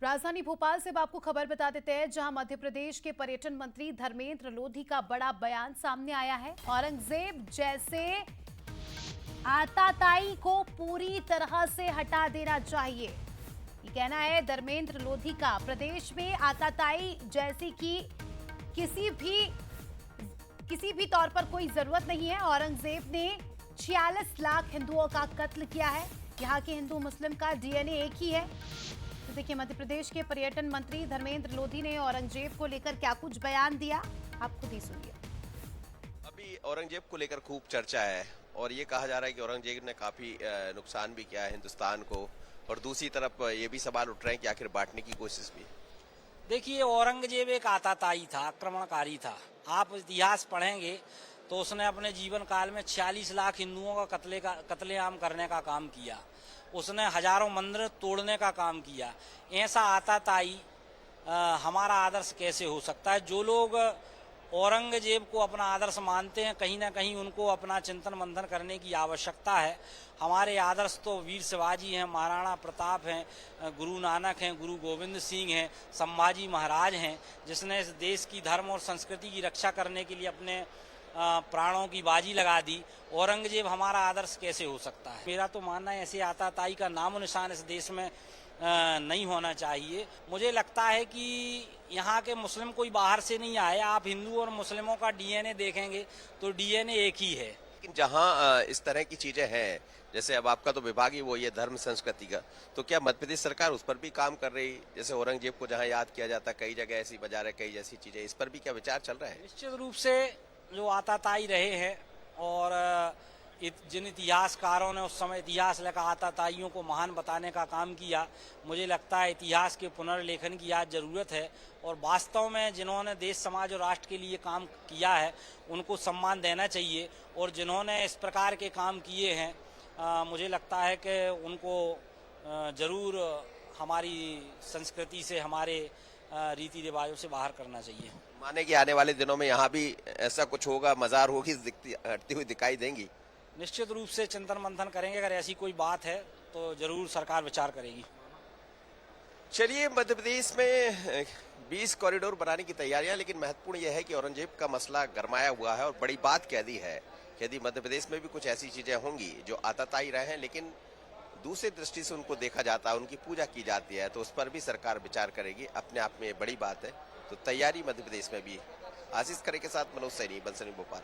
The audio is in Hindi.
राजधानी भोपाल से अब आपको खबर बता देते हैं, जहां मध्य प्रदेश के पर्यटन मंत्री धर्मेंद्र लोधी का बड़ा बयान सामने आया है। औरंगजेब जैसे आताताई को पूरी तरह से हटा देना चाहिए, ये कहना है धर्मेंद्र लोधी का। प्रदेश में आताताई जैसी की किसी भी तौर पर कोई जरूरत नहीं है। औरंगजेब ने 46 लाख हिंदुओं का कत्ल किया है। यहाँ के हिंदू मुस्लिम का डीएनए एक ही है। तो देखिए, मध्य प्रदेश के पर्यटन मंत्री धर्मेंद्र लोधी ने औरंगजेब को लेकर क्या कुछ बयान दिया, आप खुद ही सुनिए। अभी औरंगजेब को लेकर खूब चर्चा है और ये कहा जा रहा है कि औरंगजेब ने काफी नुकसान भी किया है हिंदुस्तान को, और दूसरी तरफ ये भी सवाल उठ रहे हैं कि आखिर बांटने की कोशिश भी। देखिए, औरंगजेब एक आताताई था, आक्रमणकारी था। आप इतिहास पढ़ेंगे तो उसने अपने जीवन काल में 46 लाख हिंदुओं का कत्लेआम करने का काम किया। उसने हजारों मंदिर तोड़ने का काम किया। ऐसा आताताई हमारा आदर्श कैसे हो सकता है? जो लोग औरंगजेब को अपना आदर्श मानते हैं, कहीं ना कहीं उनको अपना चिंतन मंथन करने की आवश्यकता है। हमारे आदर्श तो वीर शिवाजी हैं, महाराणा प्रताप हैं, गुरु नानक हैं, गुरु गोविंद सिंह हैं, संभाजी महाराज हैं, जिसने इस देश की धर्म और संस्कृति की रक्षा करने के लिए अपने प्राणों की बाजी लगा दी। औरंगजेब हमारा आदर्श कैसे हो सकता है? मेरा तो मानना है ऐसे आताताई का नामो निशान इस देश में नहीं होना चाहिए। मुझे लगता है कि यहाँ के मुस्लिम कोई बाहर से नहीं आए। आप हिंदू और मुस्लिमों का डीएनए देखेंगे तो डीएनए एक ही है। लेकिन जहाँ इस तरह की चीजें हैं, जैसे अब आपका तो विभाग ही वो ये धर्म संस्कृति का, तो क्या मध्य प्रदेश सरकार उस पर भी काम कर रही? जैसे औरंगजेब को जहाँ याद किया जाता, कई जगह ऐसी बाजार, कई जैसी चीजें, इस पर भी क्या विचार चल रहा है? निश्चित रूप से जो आताताई रहे हैं और जिन इतिहासकारों ने उस समय इतिहास लेकर आताताइयों को महान बताने का काम किया, मुझे लगता है इतिहास के पुनर्लेखन की आज जरूरत है। और वास्तव में जिन्होंने देश समाज और राष्ट्र के लिए काम किया है उनको सम्मान देना चाहिए, और जिन्होंने इस प्रकार के काम किए हैं मुझे लगता है कि उनको जरूर हमारी संस्कृति से, हमारे रीति रिवाजों से बाहर करना चाहिए। माने कि आने वाले दिनों में यहाँ भी ऐसा कुछ होगा, मजार होगी हटती हुई दिखाई देंगी? निश्चित रूप से चिंतन मंथन करेंगे। अगर ऐसी कोई बात है तो जरूर सरकार विचार करेगी। चलिए, मध्य प्रदेश में 20 कॉरिडोर बनाने की तैयारियां, लेकिन महत्वपूर्ण यह है कि औरंगजेब का मसला गरमाया हुआ है और बड़ी बात कह दी है कि यदि मध्य प्रदेश में भी कुछ ऐसी चीजें होंगी जो आताताई रहे हैं, लेकिन दूसरी दृष्टि से उनको देखा जाता है, उनकी पूजा की जाती है, तो उस पर भी सरकार विचार करेगी। अपने आप में बड़ी बात है। तो तैयारी मध्य प्रदेश में भी। आशीष खरे के साथ मनोज सैनी, बंसनी, भोपाल।